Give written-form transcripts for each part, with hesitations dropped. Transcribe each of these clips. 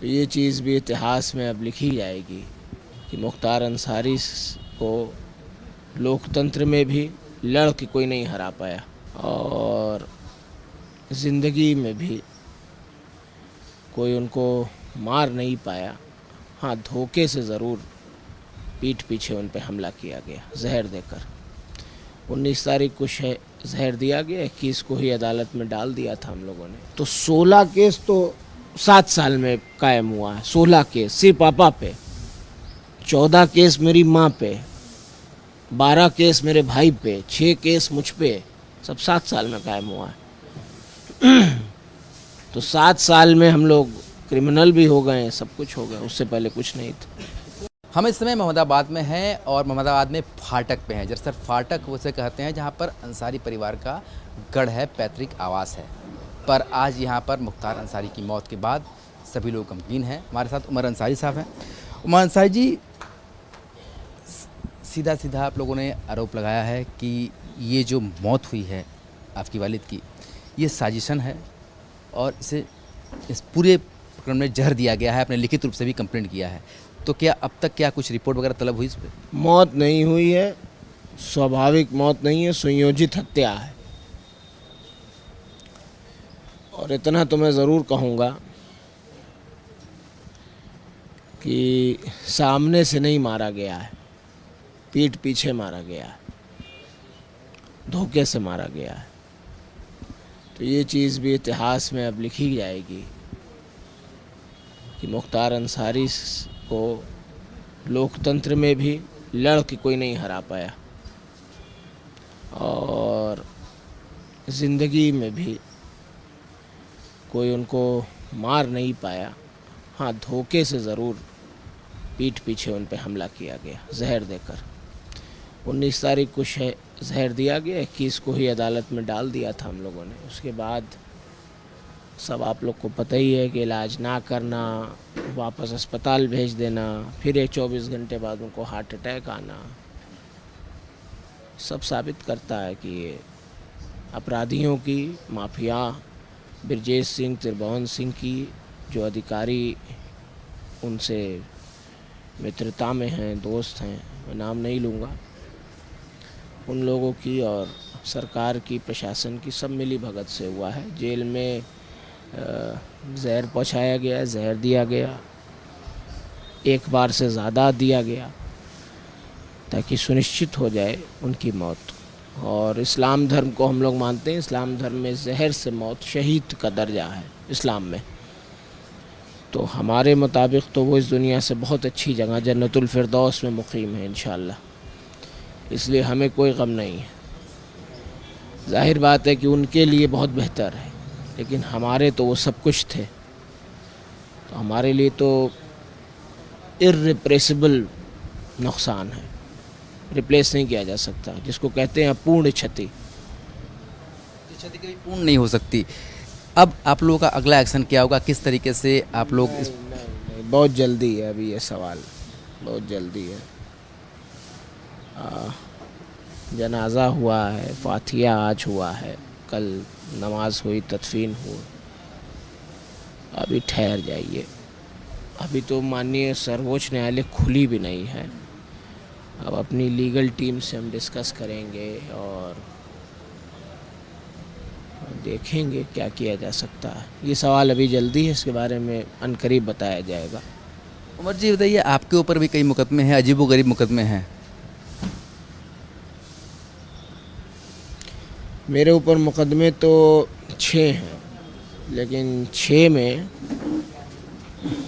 तो ये चीज़ भी इतिहास में अब लिखी जाएगी कि मुख्तार अंसारी को लोकतंत्र में भी लड़ के कोई नहीं हरा पाया और ज़िंदगी में भी कोई उनको मार नहीं पाया। हाँ, धोखे से ज़रूर पीठ पीछे उन पे हमला किया गया जहर देकर। 19 तारीख को जहर दिया गया, 21 को ही अदालत में डाल दिया था हम लोगों ने। तो 16 केस तो 7 साल में कायम हुआ है। 16 केस सिर्फ पापा पे, 14 केस मेरी माँ पे, 12 केस मेरे भाई पे, 6 केस मुझ पे, सब 7 साल में कायम हुआ है। तो 7 साल में हम लोग क्रिमिनल भी हो गए, सब कुछ हो गया, उससे पहले कुछ नहीं था। हम इस समय मोहम्मदाबाद में हैं और मोहम्मदाबाद में फाटक पे हैं। दरअसल फाटक उसे कहते हैं जहां पर अंसारी परिवार का गढ़ है, पैतृक आवास है। पर आज यहां पर मुख्तार अंसारी की मौत के बाद सभी लोग गमगीन हैं। हमारे साथ उमर अंसारी साहब हैं। उमर अंसारी जी, सीधा सीधा आप लोगों ने आरोप लगाया है कि ये जो मौत हुई है आपकी वालिद की, ये साजिशन है और इस पूरे प्रकरण में जहर दिया गया है। आपने लिखित रूप से भी कंप्लेंट किया है। तो क्या अब तक क्या कुछ रिपोर्ट वगैरह तलब हुई इस पर? मौत नहीं हुई है, स्वाभाविक मौत नहीं है, संयोजित हत्या है। और इतना तो मैं ज़रूर कहूँगा कि सामने से नहीं मारा गया है, पीठ पीछे मारा गया है, धोखे से मारा गया है। तो ये चीज़ भी इतिहास में अब लिखी जाएगी कि मुख्तार अंसारी को लोकतंत्र में भी लड़ के कोई नहीं हरा पाया और ज़िंदगी में भी कोई उनको मार नहीं पाया। हाँ, धोखे से ज़रूर पीठ पीछे उन पे हमला किया गया जहर देकर। 19 तारीख को जहर दिया गया, 21 को ही अदालत में डाल दिया था हम लोगों ने। उसके बाद सब आप लोग को पता ही है कि इलाज ना करना, वापस अस्पताल भेज देना, फिर एक 24 घंटे बाद उनको हार्ट अटैक आना, सब साबित करता है कि ये अपराधियों की, माफिया ब्रजेश सिंह, त्रिभुवन सिंह की जो अधिकारी उनसे मित्रता में हैं, दोस्त हैं, मैं नाम नहीं लूँगा, उन लोगों की और सरकार की, प्रशासन की सब मिली भगत से हुआ है। जेल में जहर पहुँचाया गया, जहर दिया गया, एक बार से ज़्यादा दिया गया ताकि सुनिश्चित हो जाए उनकी मौत। और इस्लाम धर्म को हम लोग मानते हैं, इस्लाम धर्म में जहर से मौत शहीद का दर्जा है इस्लाम में। तो हमारे मुताबिक तो वो इस दुनिया से बहुत अच्छी जगह जन्नतुल फिरदौस में मुकीम है इंशाअल्लाह, इसलिए हमें कोई गम नहीं है। जाहिर बात है कि उनके लिए बहुत बेहतर है, लेकिन हमारे तो वो सब कुछ थे। तो हमारे लिए तो इर्रिप्रेसिबल नुकसान है, रिप्लेस नहीं किया जा सकता, जिसको कहते हैं अपूर्ण क्षति। क्षति कभी पूर्ण नहीं हो सकती। अब आप लोगों का अगला एक्शन क्या होगा? किस तरीके से आप लोग नहीं, बहुत जल्दी है अभी ये सवाल, बहुत जल्दी है। जनाजा हुआ है, फातिया आज हुआ है, कल नमाज हुई, तदफीन हुई, अभी ठहर जाइए। अभी तो माननीय सर्वोच्च न्यायालय खुली भी नहीं है। अब अपनी लीगल टीम से हम डिस्कस करेंगे और देखेंगे क्या किया जा सकता है। ये सवाल अभी जल्दी है, इसके बारे में अनकरीब बताया जाएगा। उमर जी बताइए, आपके ऊपर भी कई मुकदमे हैं, अजीबोगरीब मुकदमे हैं। मेरे ऊपर मुकदमे तो 6 हैं, लेकिन 6 में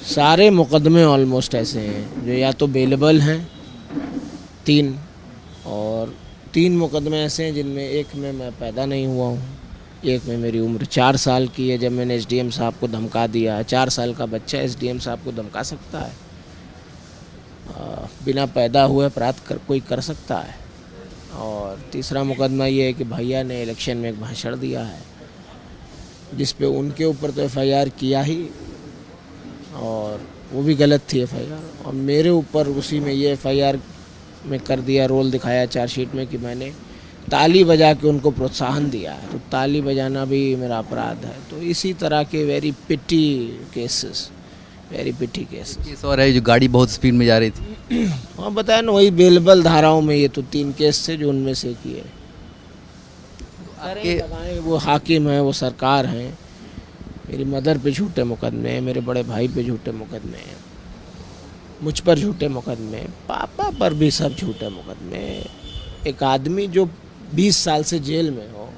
सारे मुकदमे ऑलमोस्ट ऐसे हैं जो या तो बेलेबल हैं 3, और 3 मुकदमे ऐसे हैं जिनमें एक में मैं पैदा नहीं हुआ हूँ, एक में मेरी उम्र 4 साल की है जब मैंने एसडीएम साहब को धमका दिया है। 4 साल का बच्चा एसडीएम साहब को धमका सकता है? बिना पैदा हुए अपराध कोई कर सकता है? और तीसरा मुकदमा ये है कि भैया ने इलेक्शन में एक भाषण दिया है जिस पे उनके ऊपर तो एफआईआर किया ही, और वो भी गलत थी एफआईआर, और मेरे ऊपर उसी में ये एफआईआर में कर दिया, रोल दिखाया चार्जशीट में कि मैंने ताली बजा के उनको प्रोत्साहन दिया है। तो ताली बजाना भी मेरा अपराध है। तो इसी तरह के वेरी पिटी केसेस वेरी पिटी केस। केस और है जो गाड़ी बहुत स्पीड में जा रही थी। हाँ बताया ना, वही बेलबल धाराओं में ये तो 3 केस थे जो उनमें से किए। आपके लगाएं, वो हाकिम है, वो सरकार है। मेरी मदर पे झूठे मुकदमे हैं, मेरे बड़े भाई पे झूठे मुकदमे हैं, मुझ पर झूठे मुकदमे, पापा पर भी सब झूठे मुकदमे। एक आदमी जो 20 साल से जेल में हो,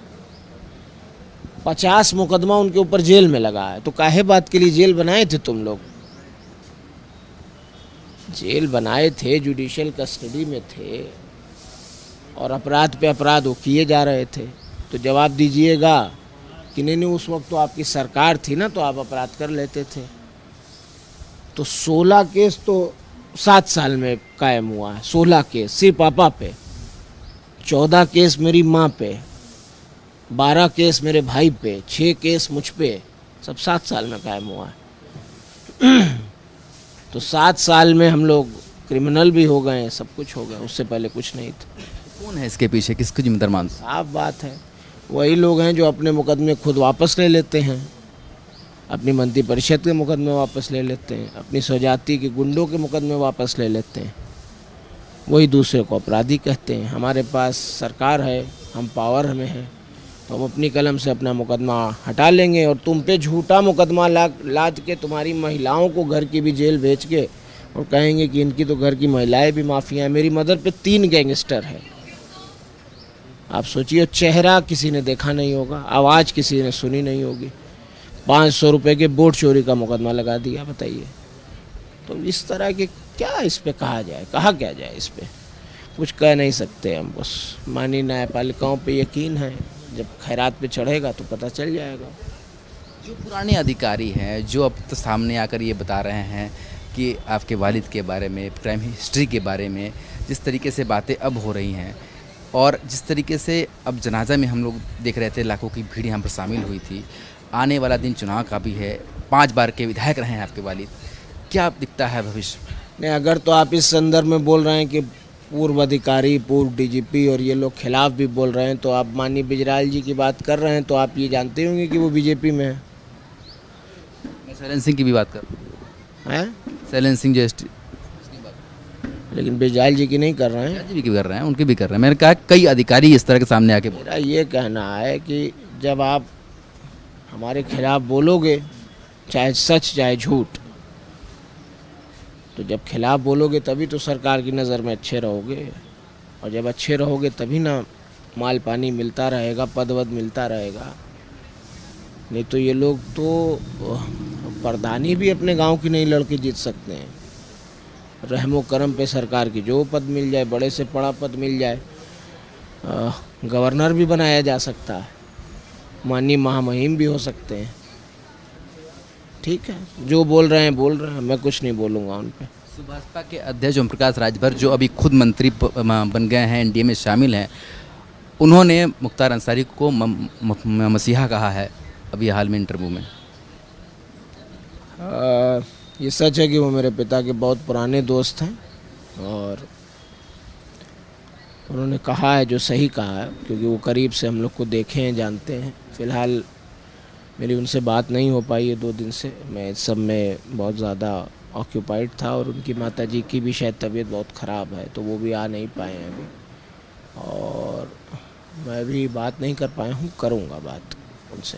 50 मुकदमा उनके ऊपर जेल में लगा है, तो काहे बात के लिए जेल बनाए थे तुम लोग? जेल बनाए थे, जुडिशियल कस्टडी में थे और अपराध पे अपराध वो किए जा रहे थे। तो जवाब दीजिएगा कि नहीं नहीं, उस वक्त तो आपकी सरकार थी ना, तो आप अपराध कर लेते थे। तो 16 केस तो 7 साल में कायम हुआ है। 16 केस सिर्फ पापा पे, 14 केस मेरी माँ पे, 12 केस मेरे भाई पे, 6 केस मुझ पे, सब 7 साल में कायम हुआ है। तो 7 साल में हम लोग क्रिमिनल भी हो गए, सब कुछ हो गया, उससे पहले कुछ नहीं था। कौन है इसके पीछे, किसको जिम्मेदार मानते हैं? साफ बात है, वही लोग हैं जो अपने मुकदमे खुद वापस ले लेते हैं, अपनी मंत्री परिषद के मुकदमे वापस ले लेते हैं, अपनी स्वजाति के गुंडों के मुकदमे वापस ले लेते हैं, वही दूसरे को अपराधी कहते हैं। हमारे पास सरकार है, हम पावर में हैं, तो हम अपनी कलम से अपना मुकदमा हटा लेंगे और तुम पे झूठा मुकदमा लाद के तुम्हारी महिलाओं को घर की भी जेल भेज के और कहेंगे कि इनकी तो घर की महिलाएं भी माफिया हैं। मेरी मदर पे 3 गैंगस्टर है। आप सोचिए, चेहरा किसी ने देखा नहीं होगा, आवाज़ किसी ने सुनी नहीं होगी, 500 रुपये के बोट चोरी का मुकदमा लगा दिया। बताइए, तो इस तरह के क्या इस पे कहा जाए, कहा क्या जाए? इस पे कुछ कह नहीं सकते हम, बस माननीय न्यायपालिकाओं पे यकीन है, जब खैरात पे चढ़ेगा तो पता चल जाएगा। जो पुराने अधिकारी हैं जो अब तो सामने आकर ये बता रहे हैं कि आपके वालिद के बारे में, क्राइम हिस्ट्री के बारे में, जिस तरीके से बातें अब हो रही हैं और जिस तरीके से अब जनाजा में हम लोग देख रहे थे लाखों की भीड़ यहाँ पर शामिल हुई थी, आने वाला दिन चुनाव का भी है, 5 बार के विधायक रहे हैं आपके वालिद, क्या दिखता है भविष्य? नहीं, अगर तो आप इस संदर्भ में बोल रहे हैं कि पूर्व अधिकारी, पूर्व डीजीपी और ये लोग खिलाफ भी बोल रहे हैं, तो आप माननीय बिजराल जी की बात कर रहे हैं, तो आप ये जानते होंगे कि वो बीजेपी में है। मैं शैलेंद्र सिंह की भी बात कर रहा हैं? हूँ, शैलेंद्र सिंह जो लेकिन बिजराल जी की नहीं कर रहे हैं। जी भी कर रहे हैं, उनके भी कर रहे हैं। मैंने कहा कई अधिकारी इस तरह के सामने आके बोल मेरा ये कहना है कि जब आप हमारे खिलाफ बोलोगे, चाहे सच चाहे झूठ, तो जब खिलाफ बोलोगे तभी तो सरकार की नज़र में अच्छे रहोगे, और जब अच्छे रहोगे तभी ना माल पानी मिलता रहेगा, पद वद मिलता रहेगा। नहीं तो ये लोग तो प्रधानी भी अपने गांव की नहीं लड़के जीत सकते हैं। रहमो करम पे सरकार की जो पद मिल जाए, बड़े से बड़ा पद मिल जाए, गवर्नर भी बनाया जा सकता है, माननीय महामहिम भी हो सकते हैं। ठीक है, जो बोल रहे हैं, मैं कुछ नहीं बोलूँगा उन पर। भाजपा के अध्यक्ष ओम प्रकाश राजभर जो अभी खुद मंत्री बन गए हैं, एनडीए में शामिल हैं, उन्होंने मुख्तार अंसारी को मसीहा कहा है अभी हाल में इंटरव्यू में। ये सच है कि वो मेरे पिता के बहुत पुराने दोस्त हैं और उन्होंने कहा है जो सही कहा है, क्योंकि वो करीब से हम लोग को देखे हैं, जानते हैं। फ़िलहाल मेरी उनसे बात नहीं हो पाई है 2 दिन से, मैं इस सब में बहुत ज़्यादा ऑक्यूपाइड था और उनकी माताजी की भी शायद तबीयत बहुत ख़राब है, तो वो भी आ नहीं पाए हैं अभी, और मैं भी बात नहीं कर पाया हूँ, करूँगा बात उनसे।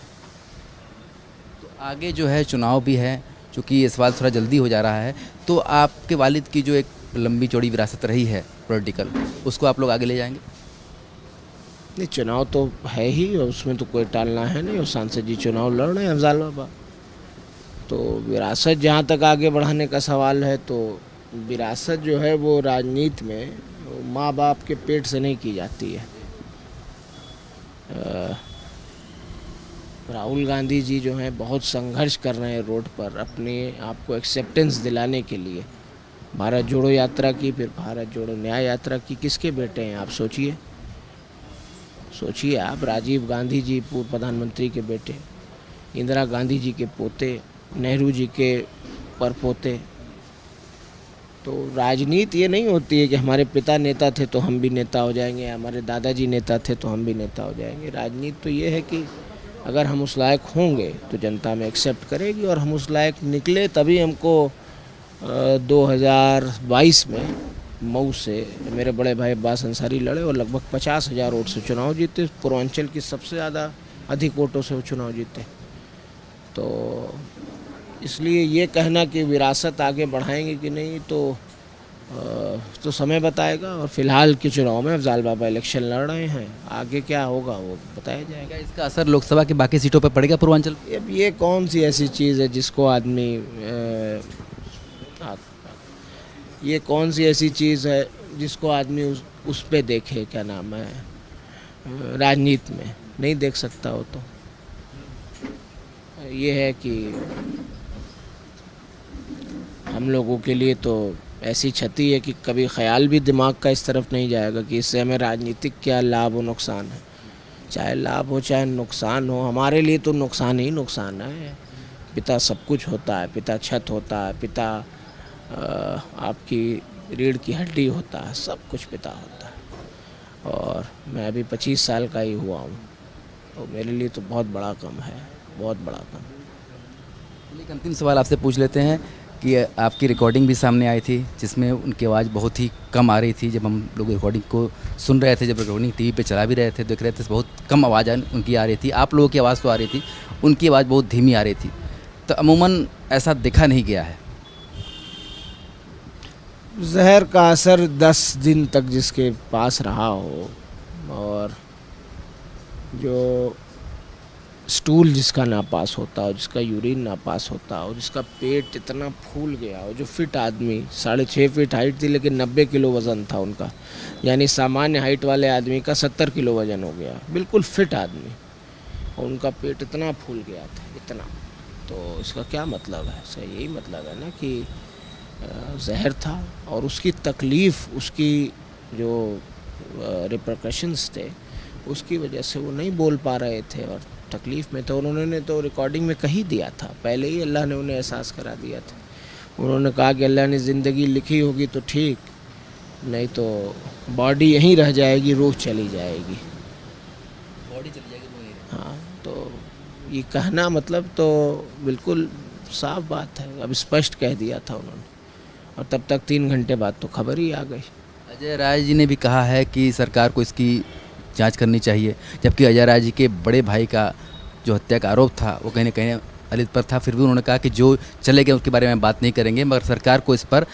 तो आगे जो है चुनाव भी है, चूँकि ये सवाल थोड़ा जल्दी हो जा रहा है, तो आपके वालिद की जो एक लंबी चौड़ी विरासत रही है पॉलिटिकल, उसको आप लोग आगे ले जाएंगे? नहीं, चुनाव तो है ही और उसमें तो कोई टालना है नहीं, और सांसद जी चुनाव लड़ रहे हैं अफजाल बाबा। तो विरासत जहाँ तक आगे बढ़ाने का सवाल है, तो विरासत जो है वो राजनीति में माँ बाप के पेट से नहीं की जाती है। राहुल गांधी जी जो हैं बहुत संघर्ष कर रहे हैं रोड पर अपने आप को एक्सेप्टेंस दिलाने के लिए। भारत जोड़ो यात्रा की, फिर भारत जोड़ो न्याय यात्रा की। किसके बेटे हैं आप सोचिए आप, राजीव गांधी जी पूर्व प्रधानमंत्री के बेटे, इंदिरा गांधी जी के पोते, नेहरू जी के परपोते। तो राजनीति ये नहीं होती है कि हमारे पिता नेता थे तो हम भी नेता हो जाएंगे, हमारे दादाजी नेता थे तो हम भी नेता हो जाएंगे। राजनीति तो ये है कि अगर हम उस लायक होंगे तो जनता में एक्सेप्ट करेगी, और हम उस लायक निकले तभी हमको 2022 में मऊ से मेरे बड़े भाई अब्बास अंसारी लड़े और लगभग 50,000 वोट से चुनाव जीते। पूर्वांचल की सबसे ज़्यादा अधिक वोटों से वो चुनाव जीते। तो इसलिए ये कहना कि विरासत आगे बढ़ाएंगे कि नहीं तो समय बताएगा। और फिलहाल के चुनाव में अफजाल बाबा इलेक्शन लड़ रहे हैं, आगे क्या होगा वो बताया जाएगा। क्या इसका असर लोकसभा की बाकी सीटों पर पड़ेगा पूर्वांचल? अब ये कौन सी ऐसी चीज़ है जिसको आदमी ये कौन सी ऐसी चीज़ है जिसको आदमी उस पे देखे, क्या नाम है, राजनीति में नहीं देख सकता हो। तो ये है कि हम लोगों के लिए तो ऐसी क्षति है कि कभी ख्याल भी दिमाग का इस तरफ नहीं जाएगा कि इससे हमें राजनीतिक क्या लाभ और नुकसान है। चाहे लाभ हो चाहे नुकसान हो, हमारे लिए तो नुकसान ही नुकसान है। पिता सब कुछ होता है, पिता छत होता है, पिता आपकी रीढ़ की हड्डी होता है, सब कुछ पिता होता है। और मैं अभी 25 साल का ही हुआ हूँ, तो मेरे लिए तो बहुत बड़ा कम है, बहुत बड़ा कम। एक अंतिम सवाल आपसे पूछ लेते हैं कि आपकी रिकॉर्डिंग भी सामने आई थी जिसमें उनकी आवाज़ बहुत ही कम आ रही थी। जब हम लोग रिकॉर्डिंग को सुन रहे थे, जब रिकॉर्डिंग टीवी पे चला भी रहे थे, देख रहे थे, बहुत कम आवाज़ उनकी आ रही थी। आप लोगों की आवाज़ तो आ रही थी, उनकी आवाज़ बहुत धीमी आ रही थी। तो अमूमन ऐसा देखा नहीं गया है। जहर का असर 10 दिन तक जिसके पास रहा हो, और जो स्टूल जिसका नापास होता हो, जिसका यूरिन नापास होता हो, जिसका पेट इतना फूल गया हो, जो फिट आदमी 6.5 फीट हाइट थी लेकिन 90 किलो वज़न था उनका, यानी सामान्य हाइट वाले आदमी का 70 किलो वज़न हो गया, बिल्कुल फिट आदमी, और उनका पेट इतना फूल गया था, इतना। तो इसका क्या मतलब है? सही यही मतलब है ना कि जहर था, और उसकी तकलीफ़, उसकी जो रिपरकशंस थे, उसकी वजह से वो नहीं बोल पा रहे थे और तकलीफ़ में। तो उन्होंने तो रिकॉर्डिंग में कह ही दिया था, पहले ही अल्लाह ने उन्हें एहसास करा दिया था। उन्होंने कहा कि अल्लाह ने ज़िंदगी लिखी होगी तो ठीक, नहीं तो बॉडी यहीं रह जाएगी, रूह चली जाएगी। बॉडी चली जाएगी। हाँ, तो ये कहना मतलब तो बिल्कुल साफ बात है, अब स्पष्ट कह दिया था उन्होंने, और तब तक 3 घंटे बाद तो खबर ही आ गई। अजय राय जी ने भी कहा है कि सरकार को इसकी जांच करनी चाहिए, जबकि अजय राय जी के बड़े भाई का जो हत्या का आरोप था वो कहीं ना कहीं अलित पर था। फिर भी उन्होंने कहा कि जो चले गए उसके बारे में बात नहीं करेंगे, मगर सरकार को इस पर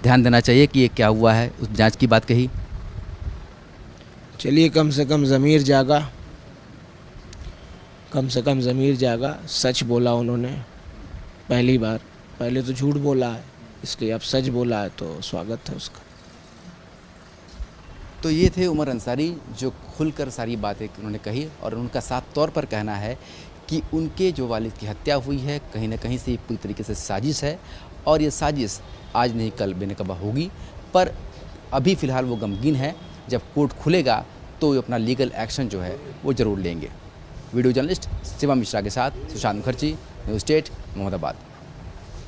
ध्यान देना चाहिए कि ये क्या हुआ है, उस जांच की बात कही। चलिए, कम से कम ज़मीर जागा, कम से कम ज़मीर जागा, सच बोला उन्होंने पहली बार। पहले तो झूठ बोला है, इसलिए अब सच बोला है तो स्वागत है उसका। तो ये थे उमर अंसारी, जो खुलकर सारी बातें उन्होंने कही, और उनका साफ तौर पर कहना है कि उनके जो वालिद की हत्या हुई है कहीं ना कहीं से पूरी तरीके से साजिश है, और ये साजिश आज नहीं कल बेनकाबा होगी। पर अभी फ़िलहाल वो गमगीन है, जब कोर्ट खुलेगा तो वो अपना लीगल एक्शन जो है वो ज़रूर लेंगे। वीडियो जर्नलिस्ट शिवम मिश्रा के साथ सुशांत मुखर्जी, न्यूज़ स्टेट, मोहम्मदाबाद।